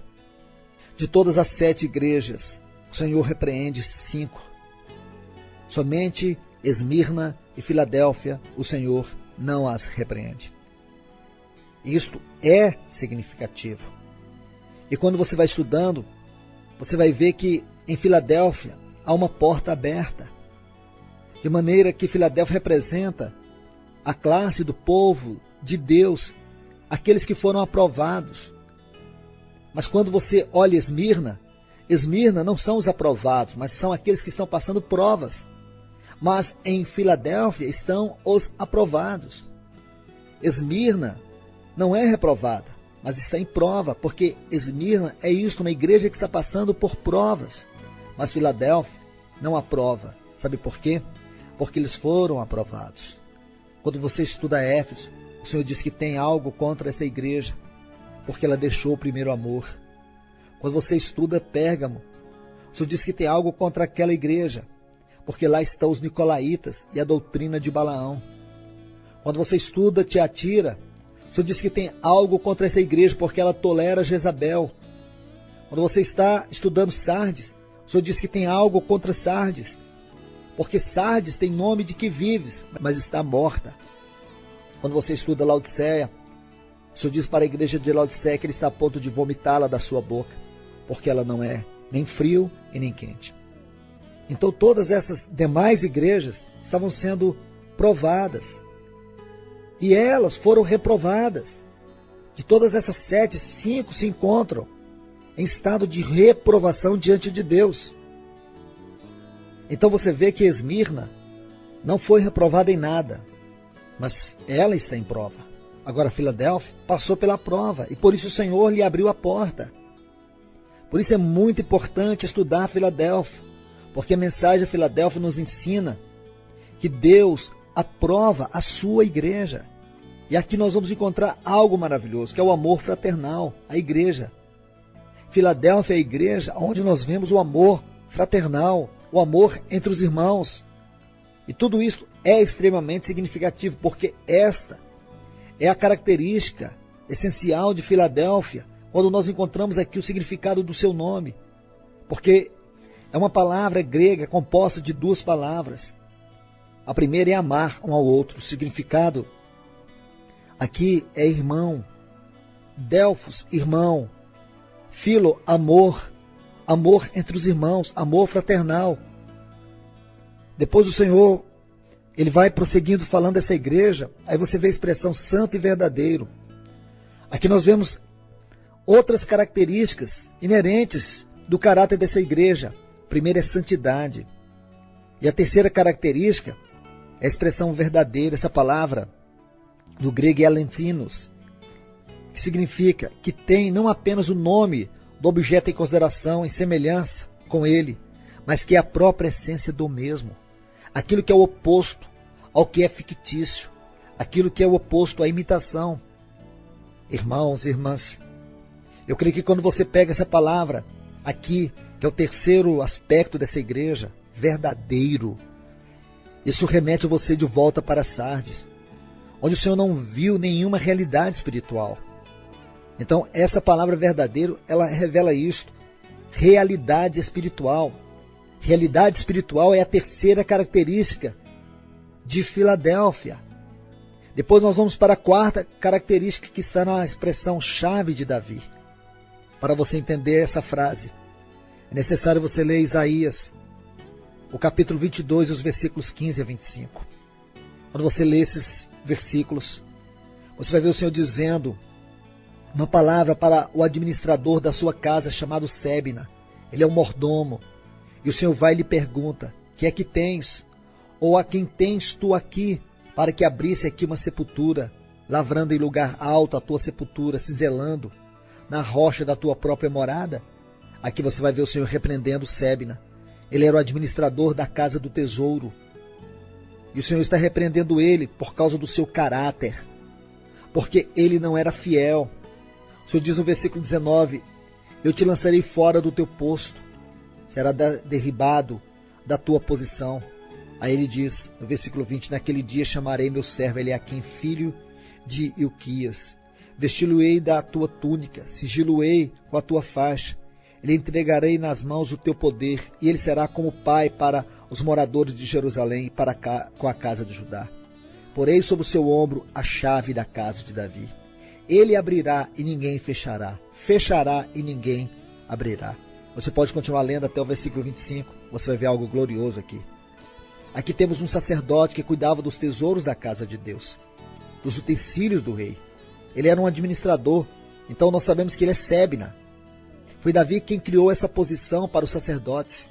De todas as 7 igrejas, o Senhor repreende 5. Somente Esmirna e Filadélfia, o Senhor não as repreende. Isto é significativo. E quando você vai estudando, você vai ver que em Filadélfia há uma porta aberta. De maneira que Filadélfia representa a classe do povo de Deus, aqueles que foram aprovados. Mas quando você olha Esmirna, Esmirna não são os aprovados, mas são aqueles que estão passando provas. Mas em Filadélfia estão os aprovados. Esmirna não é reprovada, mas está em prova, porque Esmirna é isto, uma igreja que está passando por provas. Mas Filadélfia não aprova. Sabe por quê? Porque eles foram aprovados. Quando você estuda Éfeso, o Senhor diz que tem algo contra essa igreja, porque ela deixou o primeiro amor. Quando você estuda Pérgamo, o Senhor diz que tem algo contra aquela igreja, porque lá estão os nicolaítas e a doutrina de Balaão. Quando você estuda Tiatira, o Senhor diz que tem algo contra essa igreja, porque ela tolera Jezabel. Quando você está estudando Sardes, o Senhor diz que tem algo contra Sardes, porque Sardes tem nome de que vives, mas está morta. Quando você estuda Laodiceia, o Senhor diz para a igreja de Laodiceia que ele está a ponto de vomitá-la da sua boca, porque ela não é nem frio e nem quente. Então todas essas demais igrejas estavam sendo provadas, e elas foram reprovadas. De todas essas 7, 5 se encontram em estado de reprovação diante de Deus. Então você vê que Esmirna não foi reprovada em nada, mas ela está em prova. Agora Filadélfia passou pela prova, e por isso o Senhor lhe abriu a porta. Por isso é muito importante estudar Filadélfia, porque a mensagem de Filadélfia nos ensina que Deus aprova a sua igreja. E aqui nós vamos encontrar algo maravilhoso, que é o amor fraternal, a igreja. Filadélfia é a igreja onde nós vemos o amor fraternal, o amor entre os irmãos. E tudo isso é extremamente significativo, porque esta é a característica essencial de Filadélfia, quando nós encontramos aqui o significado do seu nome. Porque é uma palavra grega composta de 2 palavras. A primeira é amar um ao outro. O significado aqui é irmão. Delfos, irmão. Filo, amor. Amor entre os irmãos, amor fraternal. Depois o Senhor, ele vai prosseguindo falando dessa igreja, aí você vê a expressão santo e verdadeiro. Aqui nós vemos outras características inerentes do caráter dessa igreja. A primeira é santidade. E a terceira característica é a expressão verdadeira. Essa palavra do grego é alenthenos, que significa que tem não apenas o nome do objeto em consideração, em semelhança com ele, mas que é a própria essência do mesmo. Aquilo que é o oposto ao que é fictício, aquilo que é o oposto à imitação. Irmãos e irmãs, eu creio que quando você pega essa palavra aqui, que é o terceiro aspecto dessa igreja, verdadeiro, isso remete você de volta para Sardes, onde o Senhor não viu nenhuma realidade espiritual. Então, essa palavra verdadeiro, ela revela isto, realidade espiritual. Realidade espiritual é a terceira característica de Filadélfia. Depois nós vamos para a quarta característica, que está na expressão chave de Davi. Para você entender essa frase, é necessário você ler Isaías, o capítulo 22, os versículos 15 a 25. Quando você lê esses versículos, você vai ver o Senhor dizendo uma palavra para o administrador da sua casa, chamado Sebna. Ele é um mordomo. E o Senhor vai e lhe pergunta: que é que tens? Ou a quem tens tu aqui, para que abrisse aqui uma sepultura, lavrando em lugar alto a tua sepultura, ciselando na rocha da tua própria morada? Aqui você vai ver o Senhor repreendendo Sebna. Ele era o administrador da casa do tesouro. E o Senhor está repreendendo ele por causa do seu caráter, porque ele não era fiel. O Senhor diz no versículo 19: eu te lançarei fora do teu posto, será derribado da tua posição. Aí ele diz no versículo 20: naquele dia chamarei meu servo Eliaquim, filho de Ilquias, vesti-lo-ei da tua túnica, sigilo-ei com a tua faixa, Lhe entregarei nas mãos o teu poder, e ele será como pai para os moradores de Jerusalém e com a casa de Judá. Porei sobre o seu ombro a chave da casa de Davi. Ele abrirá e ninguém fechará. Fechará e ninguém abrirá. Você pode continuar lendo até o versículo 25. Você vai ver algo glorioso aqui. Aqui temos um sacerdote que cuidava dos tesouros da casa de Deus, dos utensílios do rei. Ele era um administrador, então nós sabemos que ele é Sebna. Foi Davi quem criou essa posição para os sacerdotes.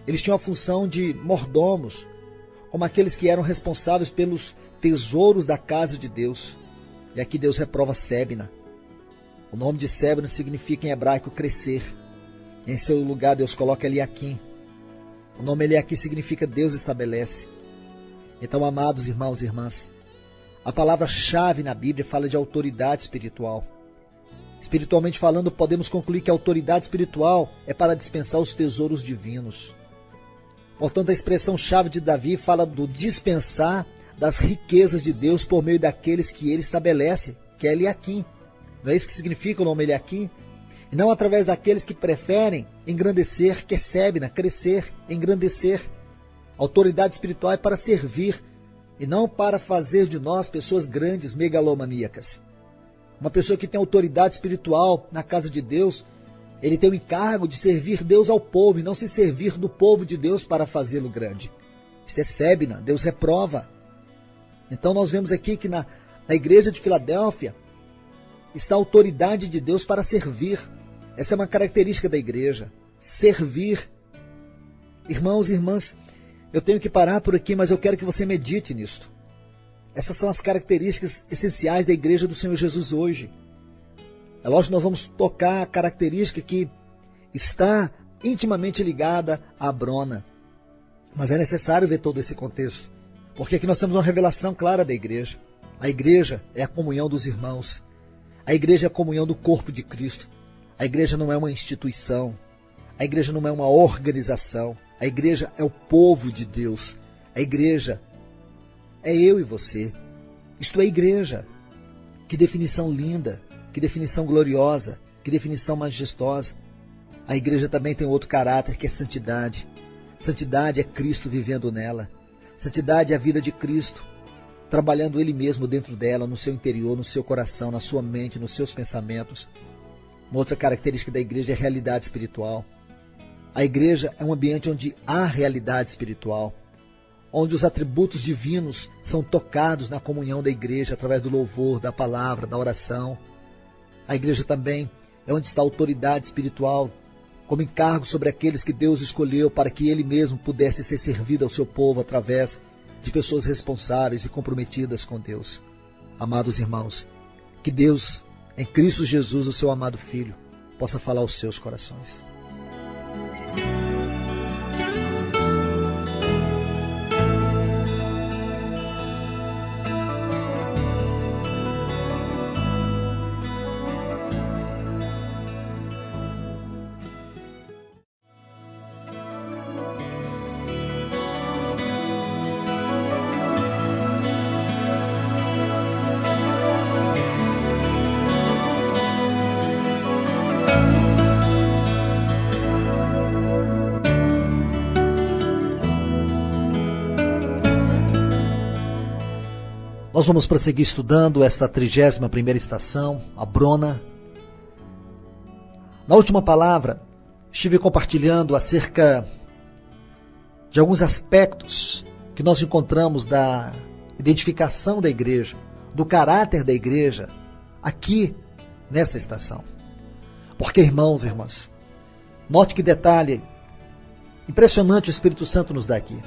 Eles tinham a função de mordomos, como aqueles que eram responsáveis pelos tesouros da casa de Deus. E aqui Deus reprova Sebna. O nome de Sebna significa em hebraico crescer. E em seu lugar Deus coloca Eliaquim. O nome Eliaquim significa Deus estabelece. Então, amados irmãos e irmãs, a palavra-chave na Bíblia fala de autoridade espiritual. Espiritualmente falando, podemos concluir que a autoridade espiritual é para dispensar os tesouros divinos. Portanto, a expressão-chave de Davi fala do dispensar das riquezas de Deus por meio daqueles que ele estabelece, que é Eliaquim. Não é isso que significa o nome Eliaquim? E não através daqueles que preferem engrandecer, que é Sebna, crescer, engrandecer. A autoridade espiritual é para servir e não para fazer de nós pessoas grandes, megalomaníacas. Uma pessoa que tem autoridade espiritual na casa de Deus, ele tem o encargo de servir Deus ao povo e não se servir do povo de Deus para fazê-lo grande. Isto é Sebna, Deus reprova. Então nós vemos aqui que na igreja de Filadélfia está a autoridade de Deus para servir. Essa é uma característica da igreja, servir. Irmãos e irmãs, eu tenho que parar por aqui, mas eu quero que você medite nisto. Essas são as características essenciais da igreja do Senhor Jesus hoje. É lógico que nós vamos tocar a característica que está intimamente ligada à Abrona. Mas é necessário ver todo esse contexto, porque aqui nós temos uma revelação clara da igreja. A igreja é a comunhão dos irmãos. A igreja é a comunhão do corpo de Cristo. A igreja não é uma instituição. A igreja não é uma organização. A igreja é o povo de Deus. A igreja é eu e você. Isto é igreja. Que definição linda, que definição gloriosa, que definição majestosa. A igreja também tem outro caráter, que é santidade. Santidade é Cristo vivendo nela. Santidade é a vida de Cristo, trabalhando Ele mesmo dentro dela, no seu interior, no seu coração, na sua mente, nos seus pensamentos. Uma outra característica da igreja é a realidade espiritual. A igreja é um ambiente onde há realidade espiritual, onde os atributos divinos são tocados na comunhão da igreja, através do louvor, da palavra, da oração. A igreja também é onde está a autoridade espiritual, como encargo sobre aqueles que Deus escolheu para que Ele mesmo pudesse ser servido ao seu povo através de pessoas responsáveis e comprometidas com Deus. Amados irmãos, que Deus, em Cristo Jesus, o seu amado Filho, possa falar aos seus corações. Nós vamos prosseguir estudando esta 31ª estação, Abrona. Na última palavra, estive compartilhando acerca de alguns aspectos que nós encontramos da identificação da igreja, do caráter da igreja, aqui nessa estação. Porque, irmãos e irmãs, note que detalhe impressionante o Espírito Santo nos dá aqui.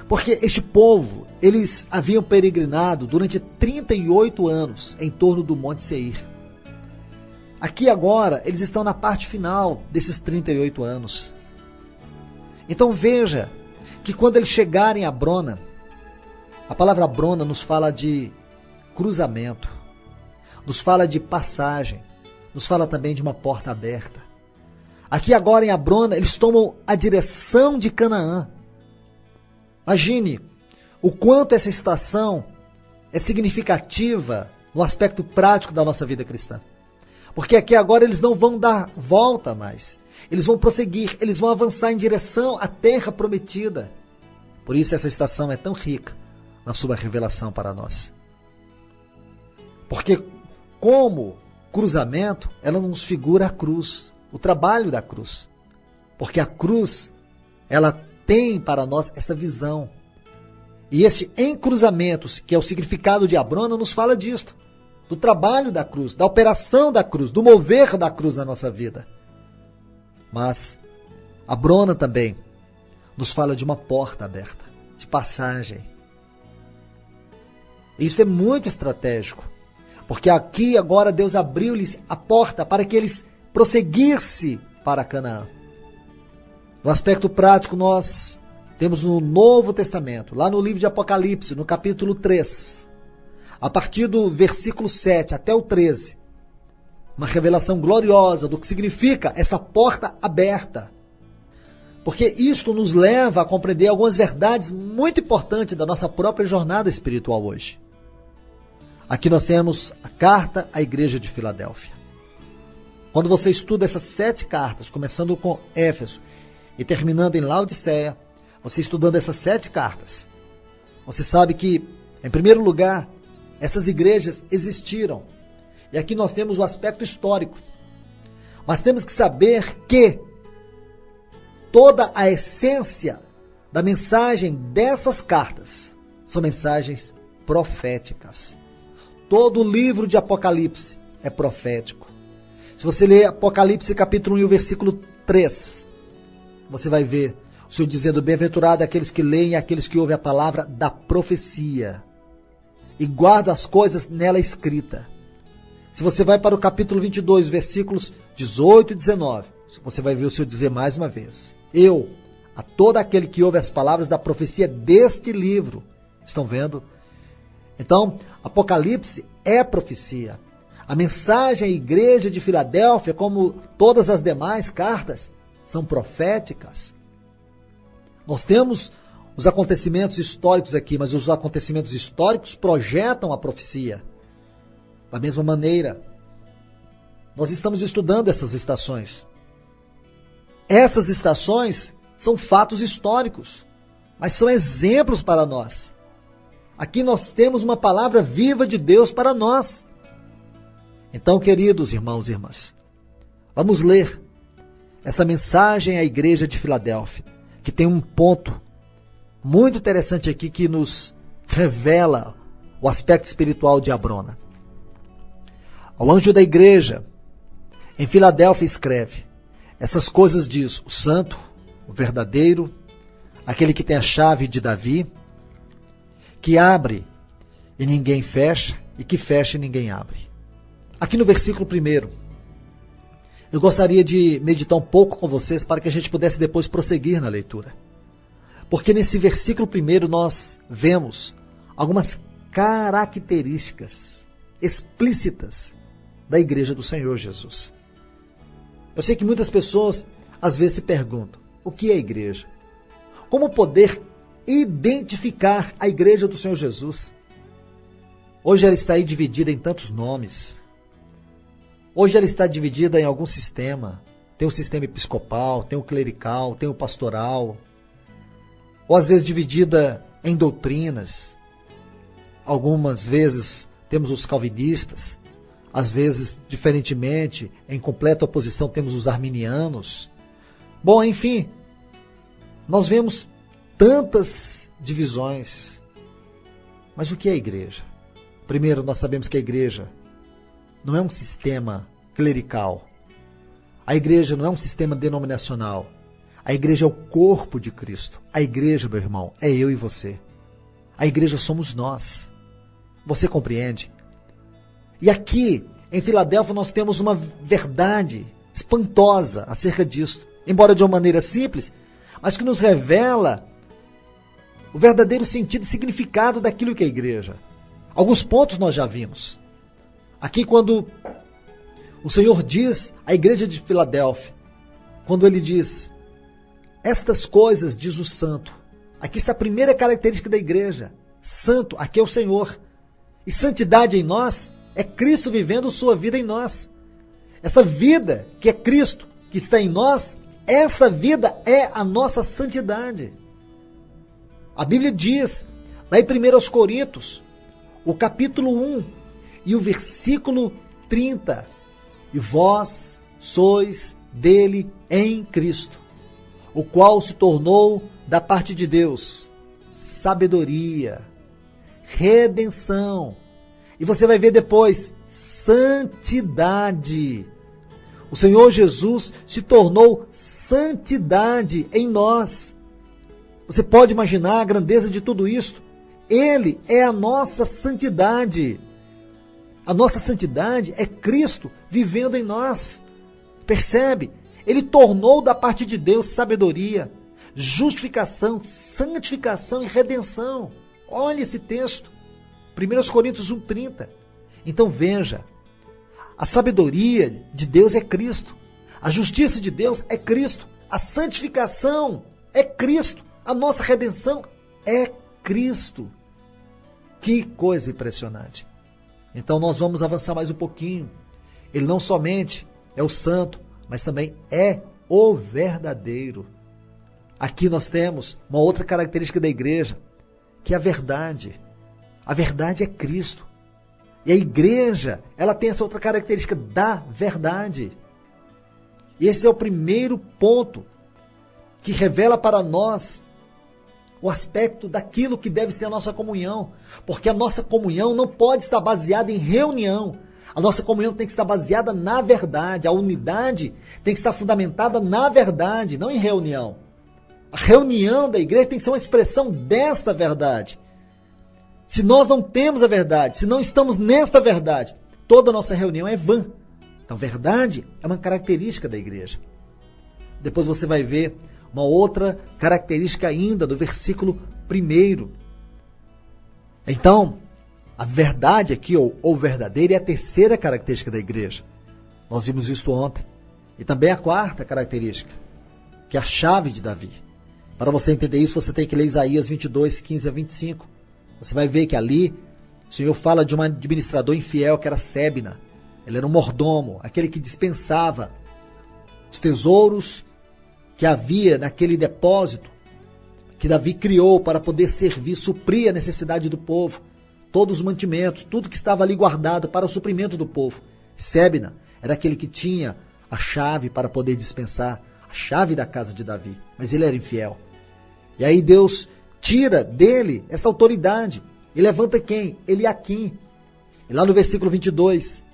Porque este povo, eles haviam peregrinado durante 38 anos em torno do Monte Seir. Aqui agora, eles estão na parte final desses 38 anos. Então veja que quando eles chegarem a Abrona, a palavra Abrona nos fala de cruzamento, nos fala de passagem, nos fala também de uma porta aberta. Aqui agora em Abrona, eles tomam a direção de Canaã. Imagine o quanto essa estação é significativa no aspecto prático da nossa vida cristã. Porque aqui agora eles não vão dar volta mais. Eles vão prosseguir, eles vão avançar em direção à terra prometida. Por isso essa estação é tão rica na sua revelação para nós. Porque como cruzamento, ela nos figura a cruz, o trabalho da cruz. Porque a cruz, ela tem para nós essa visão. E este encruzamentos, que é o significado de Abrona, nos fala disto. Do trabalho da cruz, da operação da cruz, do mover da cruz na nossa vida. Mas Abrona também nos fala de uma porta aberta, de passagem. Isso é muito estratégico, porque aqui agora Deus abriu-lhes a porta para que eles prosseguissem para Canaã. No aspecto prático, nós temos no Novo Testamento, lá no livro de Apocalipse, no capítulo 3, a partir do versículo 7 até o 13, uma revelação gloriosa do que significa essa porta aberta. Porque isto nos leva a compreender algumas verdades muito importantes da nossa própria jornada espiritual hoje. Aqui nós temos a carta à igreja de Filadélfia. Quando você estuda essas 7 cartas, começando com Éfeso e terminando em Laodiceia, você estudando essas 7 cartas, você sabe que, em primeiro lugar, essas igrejas existiram. E aqui nós temos o aspecto histórico. Mas temos que saber que toda a essência da mensagem dessas cartas são mensagens proféticas. Todo o livro de Apocalipse é profético. Se você ler Apocalipse capítulo 1 e o versículo 3, você vai ver o Senhor dizendo: bem-aventurado aqueles que leem e aqueles que ouvem a palavra da profecia e guardam as coisas nela escritas. Se você vai para o capítulo 22, versículos 18 e 19, você vai ver o Senhor dizer mais uma vez: eu, a todo aquele que ouve as palavras da profecia deste livro. Estão vendo? Então, Apocalipse é profecia. A mensagem à igreja de Filadélfia, como todas as demais cartas, são proféticas. Nós temos os acontecimentos históricos aqui, mas os acontecimentos históricos projetam a profecia. Da mesma maneira, nós estamos estudando essas estações. Estas estações são fatos históricos, mas são exemplos para nós. Aqui nós temos uma palavra viva de Deus para nós. Então, queridos irmãos e irmãs, vamos ler essa mensagem à igreja de Filadélfia, que tem um ponto muito interessante aqui que nos revela o aspecto espiritual de Abrona. Ao anjo da igreja em Filadélfia escreve: essas coisas diz o santo, o verdadeiro, aquele que tem a chave de Davi, que abre e ninguém fecha, e que fecha e ninguém abre. Aqui no versículo 1, eu gostaria de meditar um pouco com vocês para que a gente pudesse depois prosseguir na leitura. Porque nesse versículo 1 nós vemos algumas características explícitas da igreja do Senhor Jesus. Eu sei que muitas pessoas às vezes se perguntam: o que é igreja? Como poder identificar a igreja do Senhor Jesus? Hoje ela está aí dividida em tantos nomes. Hoje ela está dividida em algum sistema. Tem o sistema episcopal, tem o clerical, tem o pastoral. Ou às vezes dividida em doutrinas. Algumas vezes temos os calvinistas. Às vezes, diferentemente, em completa oposição, temos os arminianos. Bom, enfim, nós vemos tantas divisões. Mas o que é a igreja? Primeiro, nós sabemos que a igreja não é um sistema clerical. A igreja não é um sistema denominacional. A igreja é o corpo de Cristo. A igreja, meu irmão, é eu e você. A igreja somos nós. Você compreende? E aqui, em Filadélfia, nós temos uma verdade espantosa acerca disso. Embora de uma maneira simples, mas que nos revela o verdadeiro sentido e significado daquilo que é a igreja. Alguns pontos nós já vimos. Aqui, quando o Senhor diz à igreja de Filadélfia, quando ele diz: estas coisas diz o santo. Aqui está a primeira característica da igreja. Santo, aqui é o Senhor. E santidade em nós é Cristo vivendo sua vida em nós. esta vida que é Cristo, que está em nós, esta vida é a nossa santidade. A Bíblia diz, lá em 1 Coríntios, o capítulo 1 e o versículo 30, e vós sois dele em Cristo, o qual se tornou da parte de Deus sabedoria, redenção, e você vai ver depois, santidade. O Senhor Jesus se tornou santidade em nós. Você pode imaginar a grandeza de tudo isso? Ele é a nossa santidade. A nossa santidade é Cristo vivendo em nós. Percebe? Ele tornou da parte de Deus sabedoria, justificação, santificação e redenção. Olha esse texto. 1 Coríntios 1,30. Então veja, a sabedoria de Deus é Cristo. A justiça de Deus é Cristo. A santificação é Cristo. A nossa redenção é Cristo. Que coisa impressionante. Então nós vamos avançar mais um pouquinho. Ele não somente é o santo, mas também é o verdadeiro. Aqui nós temos uma outra característica da igreja, que é a verdade. A verdade é Cristo. E a igreja, ela tem essa outra característica da verdade. E esse é o primeiro ponto que revela para nós o aspecto daquilo que deve ser a nossa comunhão. Porque a nossa comunhão não pode estar baseada em reunião. A nossa comunhão tem que estar baseada na verdade. A unidade tem que estar fundamentada na verdade, não em reunião. A reunião da igreja tem que ser uma expressão desta verdade. Se nós não temos a verdade, se não estamos nesta verdade, toda a nossa reunião é vã. Então, verdade é uma característica da igreja. Depois você vai ver uma outra característica ainda do versículo 1. Então, a verdade aqui, ou verdadeira, é a terceira característica da igreja. Nós vimos isso ontem. E também a quarta característica, que é a chave de Davi. Para você entender isso, você tem que ler Isaías 22, 15 a 25. Você vai ver que ali o Senhor fala de um administrador infiel que era Sébina. Ele era um mordomo, aquele que dispensava os tesouros que havia naquele depósito que Davi criou para poder servir, suprir a necessidade do povo. Todos os mantimentos, tudo que estava ali guardado para o suprimento do povo. Sébina era aquele que tinha a chave para poder dispensar, a chave da casa de Davi. Mas ele era infiel. E aí Deus tira dele essa autoridade. E levanta quem? Eliaquim. E lá no versículo 22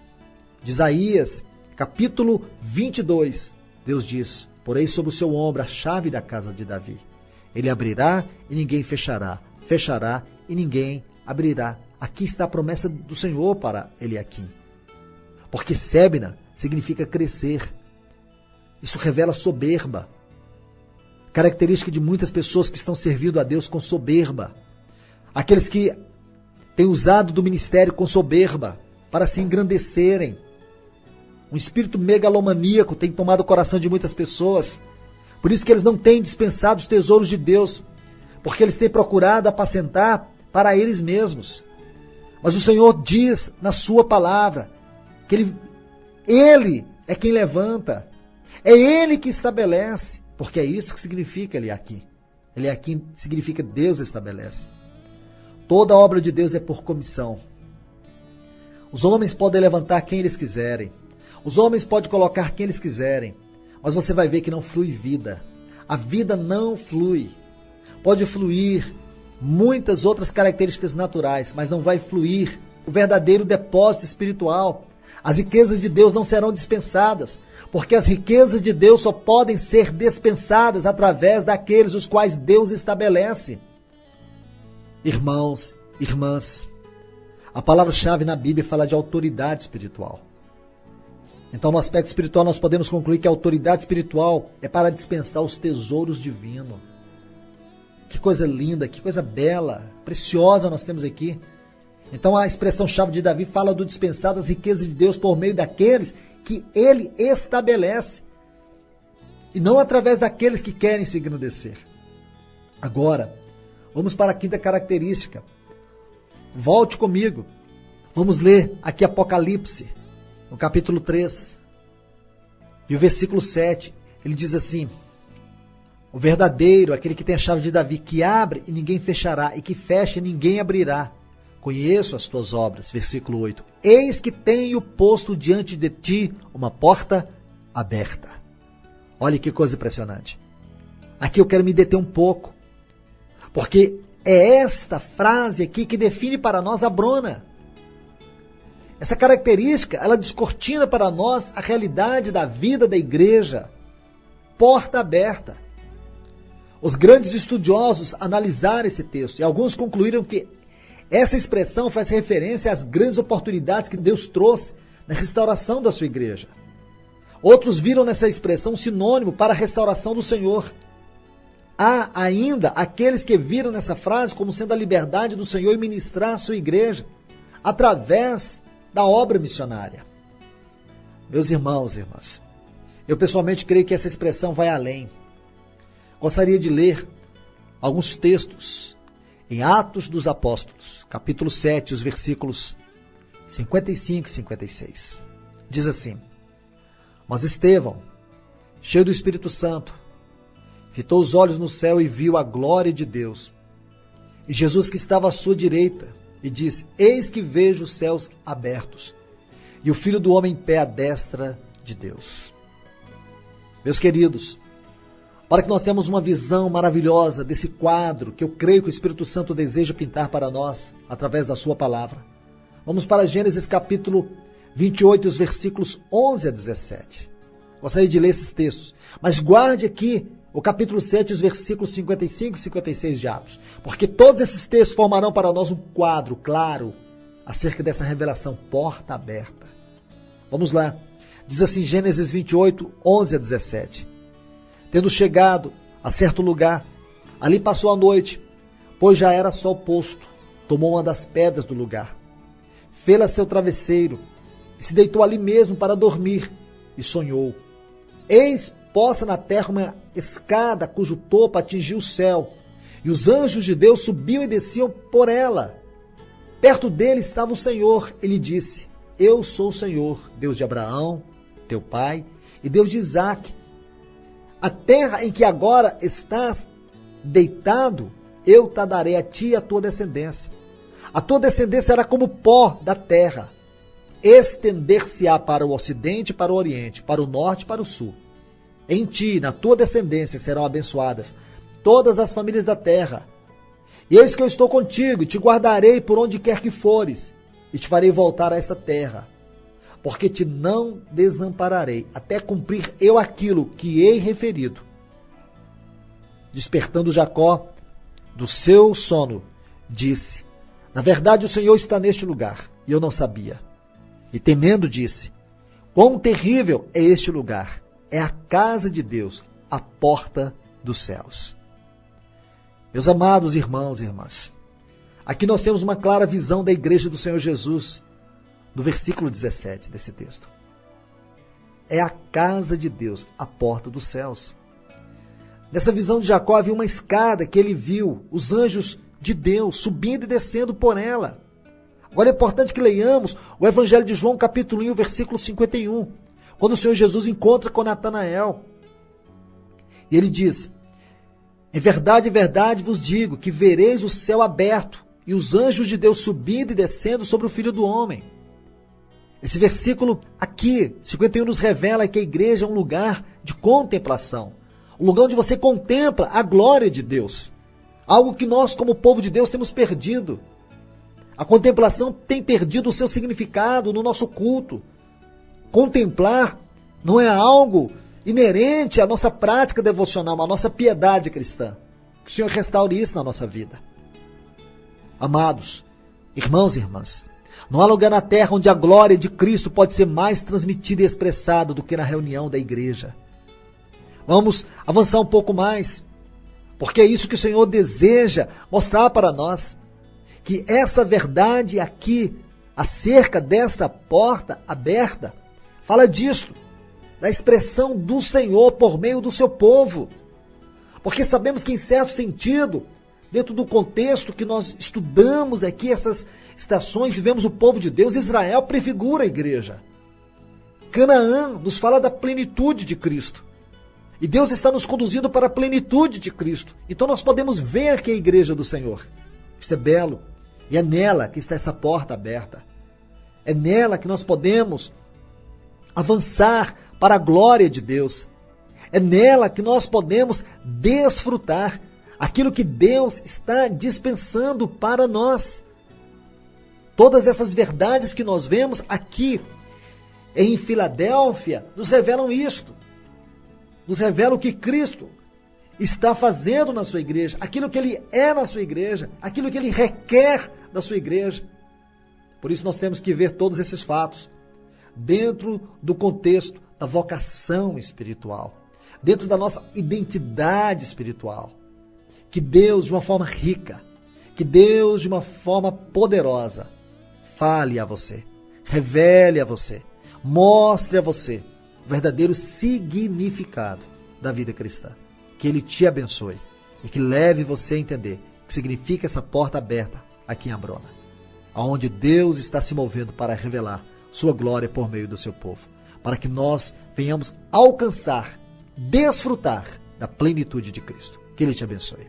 de Isaías, capítulo 22, Deus diz: porei sobre o seu ombro a chave da casa de Davi. Ele abrirá e ninguém fechará. Fechará e ninguém abrirá. Aqui está a promessa do Senhor para Eliaquim. Porque Sébina significa crescer. Isso revela soberba. Característica de muitas pessoas que estão servindo a Deus com soberba. Aqueles que têm usado do ministério com soberba para se engrandecerem. Um espírito megalomaníaco tem tomado o coração de muitas pessoas. Por isso que eles não têm dispensado os tesouros de Deus, porque eles têm procurado apacentar para eles mesmos. Mas o Senhor diz na sua palavra que Ele é quem levanta, é Ele que estabelece, porque é isso que significa Eliaquim. Eliaquim significa Deus estabelece. Toda obra de Deus é por comissão. Os homens podem levantar quem eles quiserem. Os homens podem colocar quem eles quiserem. Mas você vai ver que não flui vida. A vida não flui. Pode fluir muitas outras características naturais, mas não vai fluir o verdadeiro depósito espiritual. As riquezas de Deus não serão dispensadas, porque as riquezas de Deus só podem ser dispensadas através daqueles os quais Deus estabelece. Irmãos, irmãs, a palavra-chave na Bíblia fala de autoridade espiritual. Então, no aspecto espiritual, nós podemos concluir que a autoridade espiritual é para dispensar os tesouros divinos. Que coisa linda, que coisa bela, preciosa nós temos aqui. Então, a expressão-chave de Davi fala do dispensar das riquezas de Deus por meio daqueles que ele estabelece, e não através daqueles que querem se engrandecer. Agora, vamos para a quinta característica. Volte comigo. Vamos ler aqui Apocalipse, no capítulo 3. E o versículo 7, ele diz assim: o verdadeiro, aquele que tem a chave de Davi, que abre e ninguém fechará, e que fecha e ninguém abrirá. Conheço as tuas obras. Versículo 8. Eis que tenho posto diante de ti uma porta aberta. Olha que coisa impressionante. Aqui eu quero me deter um pouco, porque é esta frase aqui que define para nós a Brona. Essa característica, ela descortina para nós a realidade da vida da igreja. Porta aberta. Os grandes estudiosos analisaram esse texto e alguns concluíram que essa expressão faz referência às grandes oportunidades que Deus trouxe na restauração da sua igreja. Outros viram nessa expressão um sinônimo para a restauração do Senhor. Há ainda aqueles que viram nessa frase como sendo a liberdade do Senhor em ministrar a sua igreja através da obra missionária. Meus irmãos e irmãs, eu pessoalmente creio que essa expressão vai além. Gostaria de ler alguns textos em Atos dos Apóstolos, capítulo 7, os versículos 55 e 56. Diz assim: mas Estevão, cheio do Espírito Santo, fitou os olhos no céu e viu a glória de Deus, e Jesus que estava à sua direita, e disse: eis que vejo os céus abertos, e o Filho do Homem em pé à destra de Deus. Meus queridos, para que nós tenhamos uma visão maravilhosa desse quadro que eu creio que o Espírito Santo deseja pintar para nós, através da sua palavra, vamos para Gênesis capítulo 28, os versículos 11 a 17. Gostaria de ler esses textos, mas guarde aqui o capítulo 7, os versículos 55 e 56 de Atos, porque todos esses textos formarão para nós um quadro claro acerca dessa revelação, porta aberta. Vamos lá. Diz assim, Gênesis 28, 11 a 17. Tendo chegado a certo lugar, ali passou a noite, pois já era sol posto. Tomou uma das pedras do lugar, fê-la seu travesseiro, e se deitou ali mesmo para dormir, e sonhou. Eis posta na terra uma escada cujo topo atingia o céu, e os anjos de Deus subiam e desciam por ela. Perto dele estava o Senhor. Ele disse: eu sou o Senhor, Deus de Abraão, teu pai, e Deus de Isaque. A terra em que agora estás deitado, eu te darei a ti e a tua descendência. A tua descendência será como pó da terra. Estender-se-á para o ocidente e para o oriente, para o norte e para o sul. Em ti, na tua descendência, serão abençoadas todas as famílias da terra. E eis que eu estou contigo, e te guardarei por onde quer que fores, e te farei voltar a esta terra, porque te não desampararei, até cumprir eu aquilo que hei referido. Despertando Jacó do seu sono, disse: na verdade o Senhor está neste lugar, e eu não sabia. E temendo disse: quão terrível é este lugar! É a casa de Deus, a porta dos céus. Meus amados irmãos e irmãs, aqui nós temos uma clara visão da igreja do Senhor Jesus, no versículo 17 desse texto. É a casa de Deus, a porta dos céus. Nessa visão de Jacó havia uma escada que ele viu, os anjos de Deus subindo e descendo por ela. Agora é importante que leiamos o Evangelho de João, capítulo 1, versículo 51, quando o Senhor Jesus encontra com Natanael. E ele diz: em verdade vos digo, que vereis o céu aberto e os anjos de Deus subindo e descendo sobre o Filho do Homem. Esse versículo aqui, 51, nos revela que a igreja é um lugar de contemplação, um lugar onde você contempla a glória de Deus, algo que nós, como povo de Deus, temos perdido. A contemplação tem perdido o seu significado no nosso culto. Contemplar não é algo inerente à nossa prática devocional, à nossa piedade cristã. Que o Senhor restaure isso na nossa vida. Amados, irmãos e irmãs, não há lugar na terra onde a glória de Cristo pode ser mais transmitida e expressada do que na reunião da igreja. Vamos avançar um pouco mais, porque é isso que o Senhor deseja mostrar para nós, que essa verdade aqui, acerca desta porta aberta, fala disto, da expressão do Senhor por meio do seu povo. Porque sabemos que, em certo sentido, dentro do contexto que nós estudamos aqui, essas estações, e vemos o povo de Deus, Israel prefigura a igreja. Canaã nos fala da plenitude de Cristo. E Deus está nos conduzindo para a plenitude de Cristo. Então nós podemos ver que é a igreja do Senhor. Isto é belo. E é nela que está essa porta aberta. É nela que nós podemos avançar para a glória de Deus. É nela que nós podemos desfrutar aquilo que Deus está dispensando para nós. Todas essas verdades que nós vemos aqui em Filadélfia nos revelam isto. Nos revelam o que Cristo está fazendo na sua igreja, aquilo que Ele é na sua igreja, aquilo que Ele requer da sua igreja. Por isso nós temos que ver todos esses fatos dentro do contexto da vocação espiritual, dentro da nossa identidade espiritual. Que Deus, de uma forma rica, que Deus, de uma forma poderosa, fale a você, revele a você, mostre a você o verdadeiro significado da vida cristã. Que Ele te abençoe e que leve você a entender o que significa essa porta aberta aqui em Abrona, onde Deus está se movendo para revelar sua glória por meio do seu povo, para que nós venhamos alcançar, desfrutar da plenitude de Cristo. Que Ele te abençoe.